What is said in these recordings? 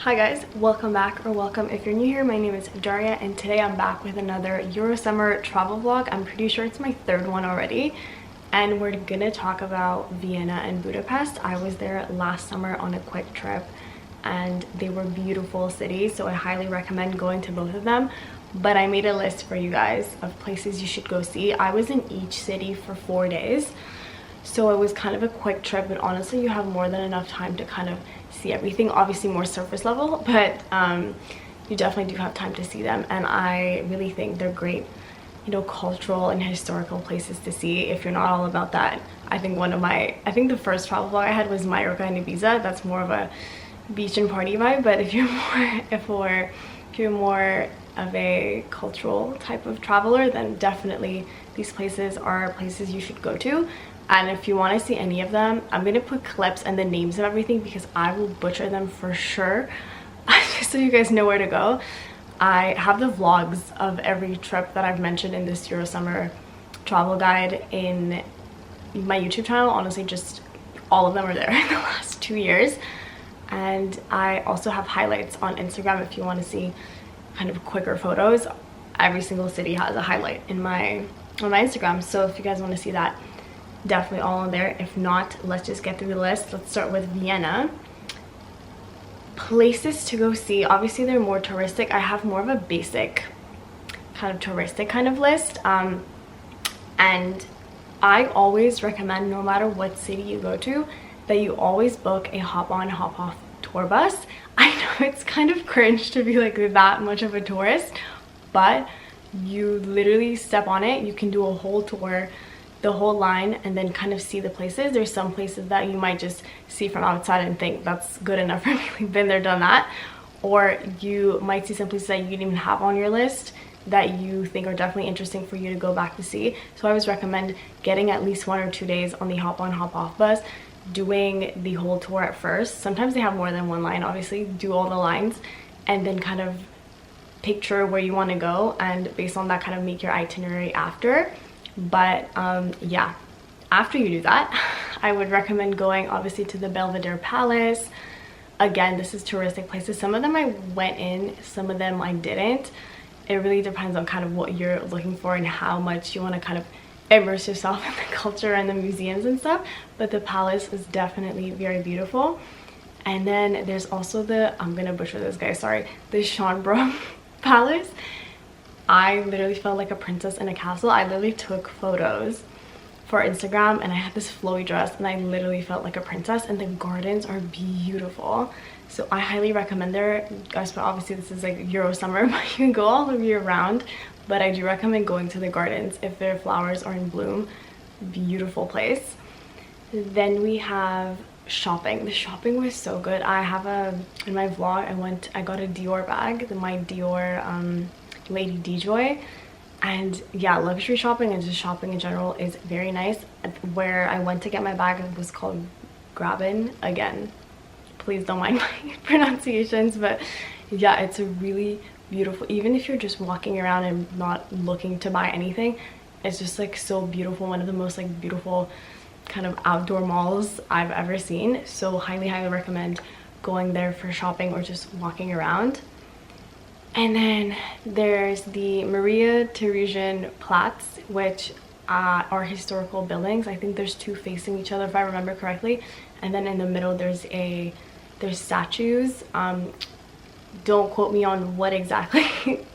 Hi guys, welcome back, or welcome if you're new here. My name is Daria and today I'm back with another Euro summer travel vlog. I'm pretty sure it's my third one already, and we're gonna talk about Vienna and Budapest. I was there last summer on a quick trip and they were beautiful cities, so I highly recommend going to both of them. But I made a list for you guys of places you should go see. I was in each city for 4 days, so it was kind of a quick trip, but honestly you have more than enough time to kind of see everything. Obviously more surface level, but you definitely do have time to see them, and I really think they're great, you know, cultural and historical places to see if you're not all about that. I think the first travel vlog I had was Mallorca and Ibiza. That's more of a beach and party vibe, but if you're more of a cultural type of traveler, then definitely these places are places you should go to. And if you want to see any of them, I'm gonna put clips and the names of everything because I will butcher them for sure, just so you guys know where to go. I have the vlogs of every trip that I've mentioned in this Euro summer travel guide in my YouTube channel. Honestly, just all of them are there in the last 2 years. And I also have highlights on Instagram if you want to see kind of quicker photos. Every single city has a highlight on my Instagram, so if you guys want to see that, definitely all on there. If not, let's just get through the list. Let's start with Vienna. Places to go see, obviously they're more touristic. I have more of a basic kind of touristic kind of list, and I always recommend, no matter what city you go to, that you always book a hop-on hop-off tour bus. I know it's kind of cringe to be like that much of a tourist, but you literally step on it, you can do a whole tour, the whole line, and then kind of see the places. There's some places that you might just see from outside and think that's good enough for me, been there, done that. Or you might see some places that you didn't even have on your list that you think are definitely interesting for you to go back to see. So I always recommend getting at least 1 or 2 days on the hop-on hop-off bus, doing the whole tour at first. Sometimes they have more than one line, obviously. Do all the lines and then kind of picture where you want to go, and based on that kind of make your itinerary after. But yeah, after you do that, I would recommend going obviously to the Belvedere Palace. Again, this is touristic places. Some of them I went in, some of them I didn't. It really depends on kind of what you're looking for and how much you want to kind of immerse yourself in the culture and the museums and stuff. But the palace is definitely very beautiful. And then there's also the, I'm gonna butcher this guy, sorry, the Schönbrunn Palace. I literally felt like a princess in a castle. I literally took photos for Instagram and I had this flowy dress and I literally felt like a princess, and the gardens are beautiful. So I highly recommend there, guys. But obviously this is like Euro summer, but you can go all year round. But I do recommend going to the gardens if their flowers are in bloom. Beautiful place. Then we have shopping. The shopping was so good. I have in my vlog I got a Dior bag, my Dior Lady D-Joy, and yeah, luxury shopping and just shopping in general is very nice. Where I went to get my bag, it was called Graben. Again, please don't mind my pronunciations, but yeah, it's a really beautiful, even if you're just walking around and not looking to buy anything, it's just like so beautiful. One of the most like beautiful kind of outdoor malls I've ever seen, so highly recommend going there for shopping or just walking around. And then there's the Maria Theresian Platz, which are historical buildings. I think there's 2 facing each other if I remember correctly, and then in the middle there's statues. Don't quote me on what exactly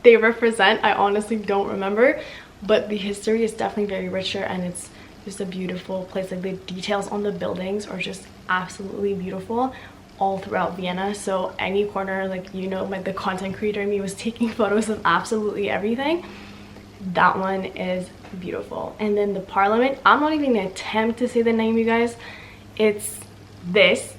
they represent, I honestly don't remember, but the history is definitely very richer and it's just a beautiful place. Like the details on the buildings are just absolutely beautiful all throughout Vienna. So any corner, like, you know, like the content creator in me was taking photos of absolutely everything. That one is beautiful. And then the Parliament, I'm not even gonna attempt to say the name, you guys. It's this.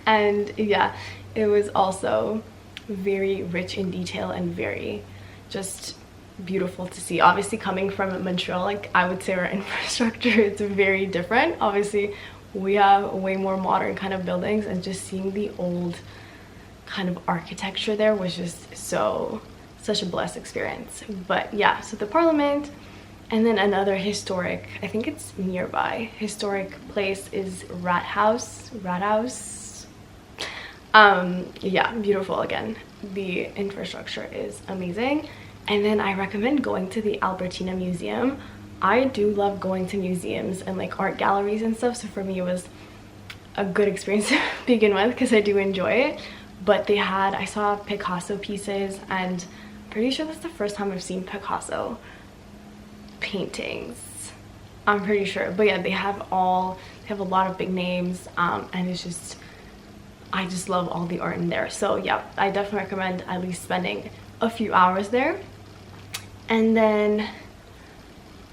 And yeah, it was also very rich in detail and very just beautiful to see. Obviously coming from Montreal, like I would say our infrastructure is very different. Obviously we have way more modern kind of buildings, and just seeing the old kind of architecture there was just such a blessed experience. But yeah, so the Parliament, and then another historic, I think it's nearby, historic place is Rathaus. Yeah, beautiful. Again, the infrastructure is amazing. And then I recommend going to the Albertina Museum. I do love going to museums and like art galleries and stuff, so for me it was a good experience to begin with because I do enjoy it. But they had, I saw Picasso pieces, and I'm pretty sure that's the first time I've seen Picasso paintings, I'm pretty sure. But yeah, they have a lot of big names, and it's just, I just love all the art in there. So yeah, I definitely recommend at least spending a few hours there. And then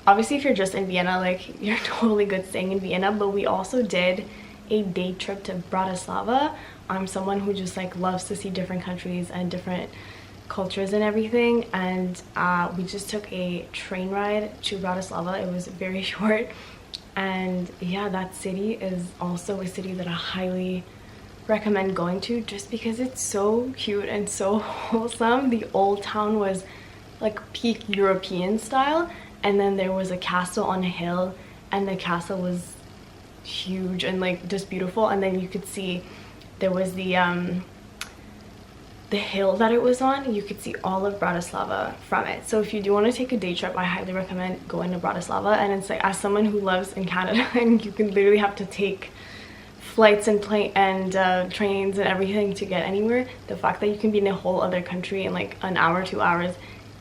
obviously if you're just in Vienna, like, you're totally good staying in Vienna. But we also did a day trip to Bratislava. I'm someone who just like loves to see different countries and different cultures and everything, and we just took a train ride to Bratislava. It was very short, and yeah, that city is also a city that I highly recommend going to just because it's so cute and so wholesome. The old town was like peak European style, and then there was a castle on a hill, and the castle was huge and like just beautiful. And then you could see there was the hill that it was on, you could see all of Bratislava from it. So if you do want to take a day trip, I highly recommend going to Bratislava. And it's like, as someone who lives in Canada and you can literally have to take flights and trains and everything to get anywhere, the fact that you can be in a whole other country in like an hour, 2 hours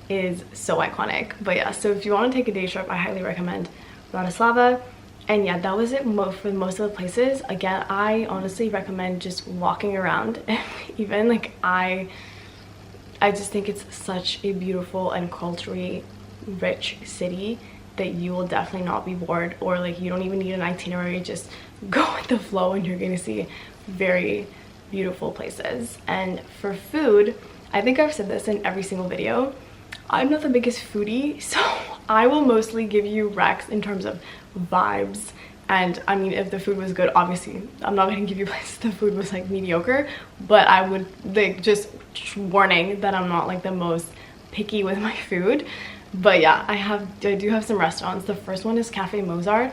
is so iconic. But yeah, so if you want to take a day trip, I highly recommend Bratislava. And yeah, that was it for most of the places. Again, I honestly recommend just walking around. Even like I just think it's such a beautiful and culturally rich city that you will definitely not be bored, or like you don't even need an itinerary. Just go with the flow and you're gonna see very beautiful places. And for food, I think I've said this in every single video, I'm not the biggest foodie, so I will mostly give you recs in terms of vibes. And I mean, if the food was good, obviously I'm not going to give you places the food was like mediocre, but I would like, just warning that I'm not like the most picky with my food. But yeah, I do have some restaurants. The first one is Cafe Mozart.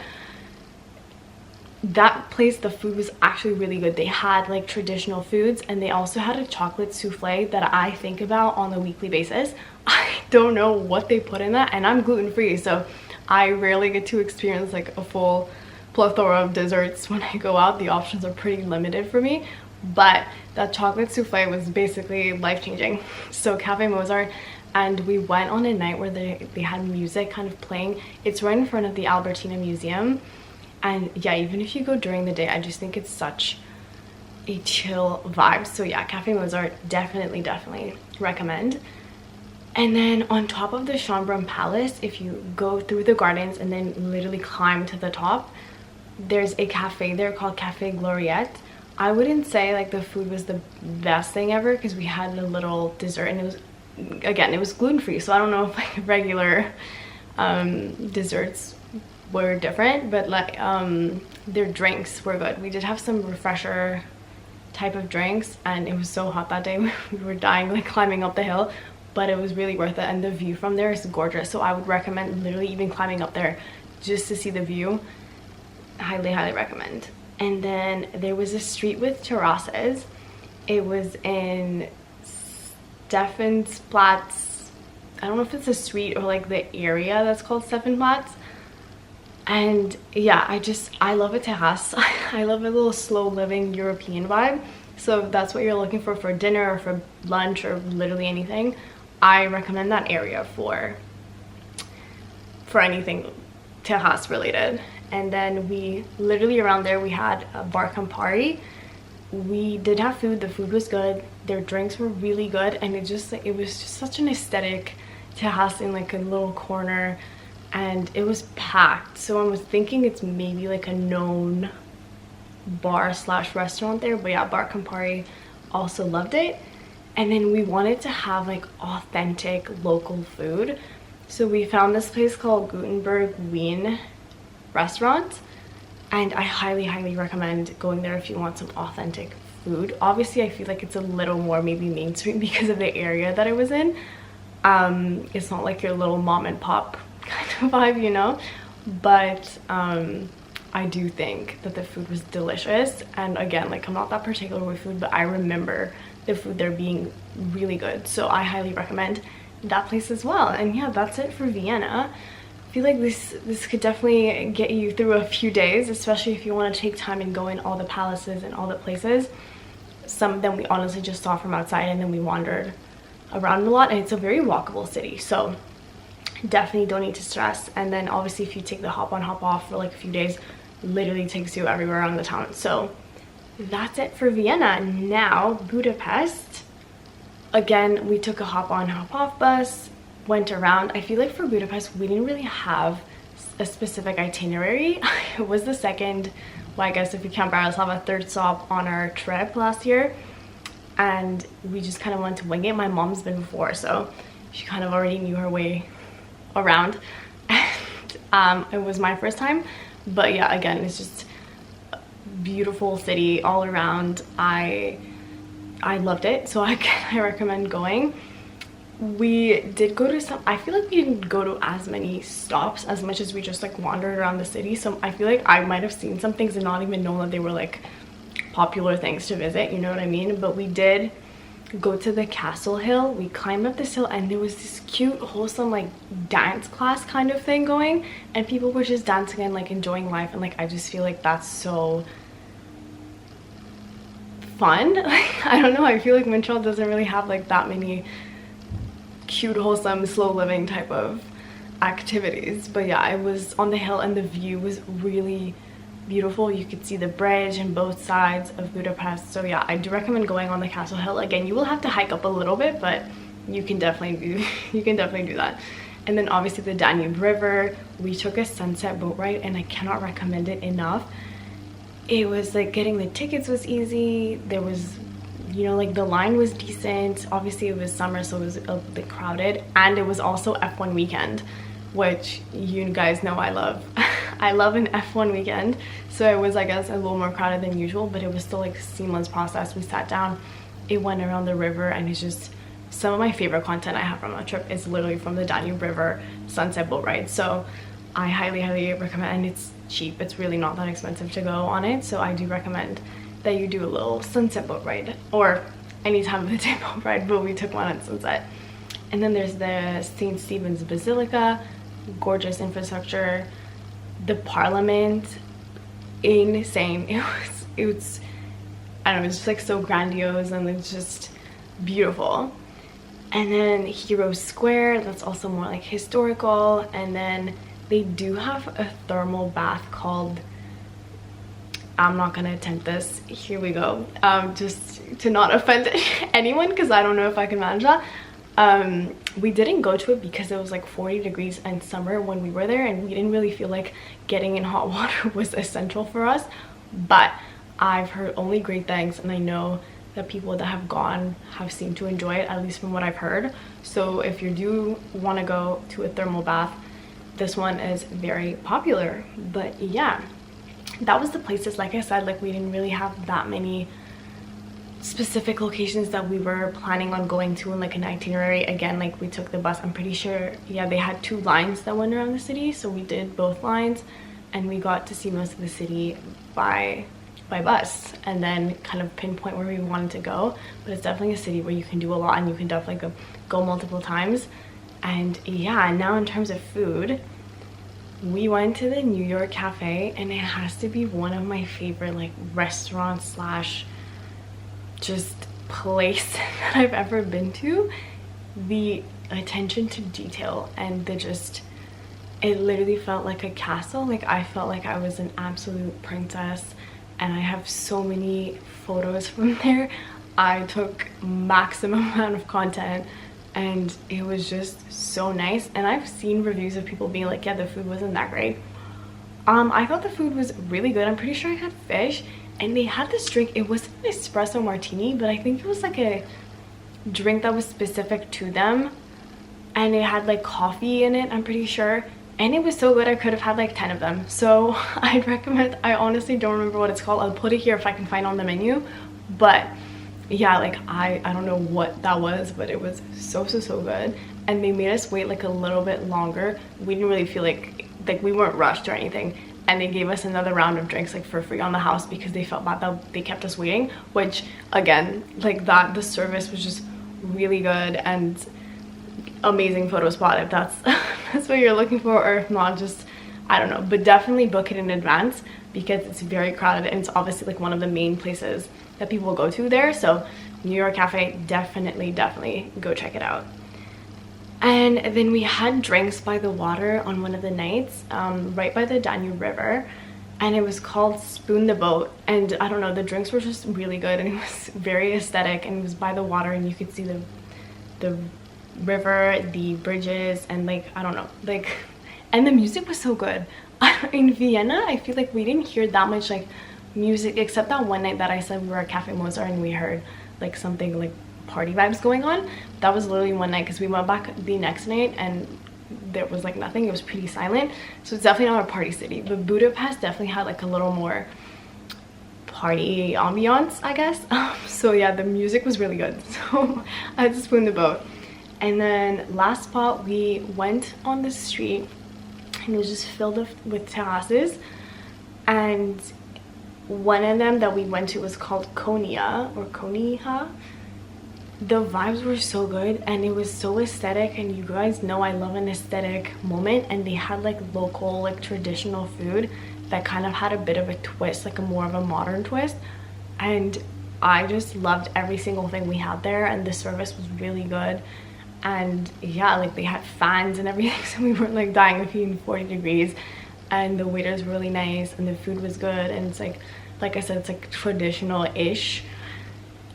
That place, the food was actually really good. They had like traditional foods, and they also had a chocolate souffle that I think about on a weekly basis. I don't know what they put in that, and I'm gluten-free, so I rarely get to experience like a full plethora of desserts when I go out. The options are pretty limited for me, but that chocolate souffle was basically life-changing. So Cafe Mozart, and we went on a night where they had music kind of playing. It's right in front of the Albertina Museum. And yeah, even if you go during the day, I just think it's such a chill vibe. So yeah, Cafe Mozart, definitely recommend. And then on top of the Schönbrunn Palace, if you go through the gardens and then literally climb to the top, there's a cafe there called Cafe Gloriette. I wouldn't say like the food was the best thing ever, because we had a little dessert, and it was, again, it was gluten-free, so I don't know if like regular desserts were different, but like their drinks were good. We did have some refresher type of drinks, and it was so hot that day. We were dying like climbing up the hill, but it was really worth it, and the view from there is gorgeous. So I would recommend literally even climbing up there just to see the view. Highly recommend. And then there was a street with terraces. It was in Stephansplatz. I don't know if it's a street or like the area that's called Stephansplatz. And yeah, I love a terrace. I love a little slow living European vibe. So if that's what you're looking for dinner or for lunch or literally anything, I recommend that area for anything terrace related. And then we literally around there we had a bar Campari. We did have food. The food was good. Their drinks were really good, and it was just such an aesthetic terrace in like a little corner, and it was packed. So I was thinking it's maybe like a known bar slash restaurant there. But yeah, bar Campari, also loved it. And then we wanted to have like authentic local food, so we found this place called Gutenberg Wien restaurant, and I highly recommend going there if you want some authentic food. Obviously I feel like it's a little more maybe mainstream because of the area that it was in. It's not like your little mom and pop kind of vibe, you know, but I do think that the food was delicious. And again, like I'm not that particular with food, but I remember the food there being really good. So I highly recommend that place as well. And yeah, that's it for Vienna. I feel like this could definitely get you through a few days, especially if you want to take time and go in all the palaces and all the places. Some of them we honestly just saw from outside, and then we wandered around a lot, and it's a very walkable city, so definitely don't need to stress. And then obviously if you take the hop on hop off for like a few days, literally takes you everywhere around the town. So that's it for Vienna. Now Budapest, again, we took a hop on hop off bus, went around. I feel like for Budapest we didn't really have a specific itinerary. It was the second, well I guess if you count Bratislava, third stop on our trip last year, and we just kind of went to wing it. My mom's been before, so she kind of already knew her way around, and it was my first time. But yeah, again, it's just a beautiful city all around. I loved it, so I recommend going. We did go to some, I feel like we didn't go to as many stops as much as we just like wandered around the city. So I feel like I might have seen some things and not even know that they were like popular things to visit, you know what I mean? But we did go to the castle hill. We climbed up this hill, and there was this cute wholesome like dance class kind of thing going, and people were just dancing and like enjoying life. And like I just feel like that's so fun. Like I don't know, I feel like Montreal doesn't really have like that many cute wholesome slow living type of activities. But yeah, I was on the hill and the view was really beautiful. You could see the bridge on both sides of Budapest. So yeah, I do recommend going on the castle hill. Again, you will have to hike up a little bit, but you can definitely do that. And then obviously the Danube River, we took a sunset boat ride, and I cannot recommend it enough. It was like getting the tickets was easy. There was, you know, like the line was decent. Obviously it was summer, so it was a bit crowded, and it was also F1 weekend, which you guys know I love. I love an F1 weekend, so it was, I guess, a little more crowded than usual, but it was still like a seamless process. We sat down, it went around the river, and it's just some of my favorite content I have from that trip is literally from the Danube River sunset boat ride. So I highly recommend, and it's cheap. It's really not that expensive to go on it, so I do recommend that you do a little sunset boat ride, or any time of the day boat ride, but we took one at sunset. And then there's the St. Stephen's Basilica, gorgeous infrastructure. The Parliament, insane. It was I don't know, it's just like so grandiose, and it's just beautiful. And then Hero Square, that's also more like historical. And then they do have a thermal bath called, I'm not gonna attempt this, here we go, just to not offend anyone, because I don't know if I can manage that. We didn't go to it because it was like 40 degrees in summer when we were there, and we didn't really feel like getting in hot water was essential for us. But I've heard only great things, and I know that people that have gone have seemed to enjoy it, at least from what I've heard. So if you do want to go to a thermal bath, this one is very popular. But yeah, that was the places. Like I said, like we didn't really have that many specific locations that we were planning on going to in like an itinerary. Again, like we took the bus, I'm pretty sure, yeah, they had 2 lines that went around the city, so we did both lines, and we got to see most of the city by bus, and then kind of pinpoint where we wanted to go. But it's definitely a city where you can do a lot, and you can definitely go multiple times. And yeah, now in terms of food, we went to the New York Cafe, and it has to be one of my favorite like restaurants slash just place that I've ever been to. The attention to detail and the just, it literally felt like a castle. Like I felt like I was an absolute princess, and I have so many photos from there. I took maximum amount of content, and it was just so nice. And I've seen reviews of people being like, yeah, the food wasn't that great. I thought the food was really good. I'm pretty sure I had fish, and they had this drink. It wasn't an espresso martini, but I think it was like a drink that was specific to them, and it had like coffee in it, I'm pretty sure. And it was so good, I could have had like 10 of them. So I'd recommend, I honestly don't remember what it's called. I'll put it here if I can find on the menu. But yeah, like I don't know what that was, but it was so good. And they made us wait like a little bit longer. We didn't really feel like we weren't rushed or anything. and they gave us another round of drinks like for free on the house because they felt bad that they kept us waiting, which again, like that, the service was just really good and amazing photo spot if that's that's what you're looking for, or if not, just I don't know, but definitely book it in advance because it's very crowded and it's obviously like one of the main places that people go to there. So New York Cafe, definitely go check it out. And then we had drinks by the water on one of the nights, right by the Danube River, and it was called Spoon the Boat. And I don't know, the drinks were just really good and it was very aesthetic, and it was by the water and you could see the river, the bridges, and like I don't know, like, and the music was so good. In Vienna, I feel like we didn't hear that much like music except that one night that I said we were at Cafe Mozart and we heard like something like party vibes going on. That was literally one night because we went back the next night and there was like nothing. It was pretty silent, so it's definitely not a party city. But Budapest definitely had like a little more party ambiance, I guess. So yeah, the music was really good, so I had to spoon the boat. And then last spot, we went on the street and it was just filled with terraces, and one of them that we went to was called Konya or Koniha. The vibes were so good and it was so aesthetic, and you guys know I love an aesthetic moment, and they had like local, like traditional food that kind of had a bit of a twist, like a more of a modern twist, and I just loved every single thing we had there, and the service was really good. And yeah, like they had fans and everything, so we weren't like dying of heat in 40 degrees, and the waiters were really nice and the food was good, and it's like I said, it's like traditional-ish.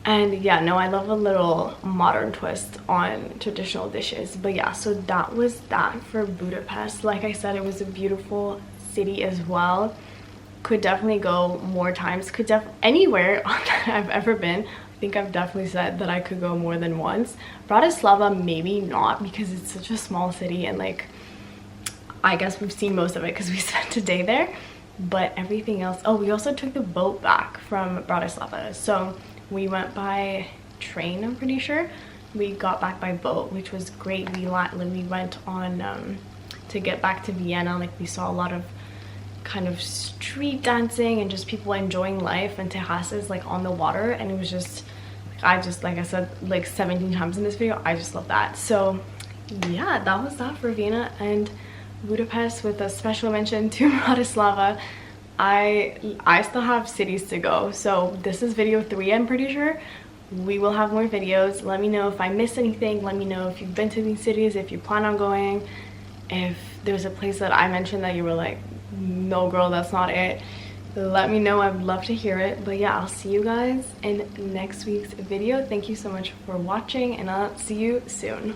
And yeah, no, I love a little modern twist on traditional dishes. But yeah, so that was that for Budapest. Like I said, it was a beautiful city as well. Could definitely go more times. Anywhere that I've ever been, I think I've definitely said that I could go more than once. Bratislava, maybe not, because it's such a small city, and like I guess we've seen most of it because we spent a day there. But everything else, oh, we also took the boat back from Bratislava, so we went by train, I'm pretty sure. We got back by boat, which was great. We went on to get back to Vienna. Like we saw a lot of kind of street dancing and just people enjoying life and terraces like on the water, and it was just, like I said like 17 times in this video, I just love that. So yeah, that was that for Vienna and Budapest, with a special mention to Bratislava. I still have cities to go, so this is video 3, I'm pretty sure. We will have more videos. Let me know if I missed anything. Let me know if you've been to these cities, if you plan on going, if there's a place that I mentioned that you were like, no girl, that's not it. Let me know, I'd love to hear it. But yeah, I'll see you guys in next week's video. Thank you so much for watching, and I'll see you soon.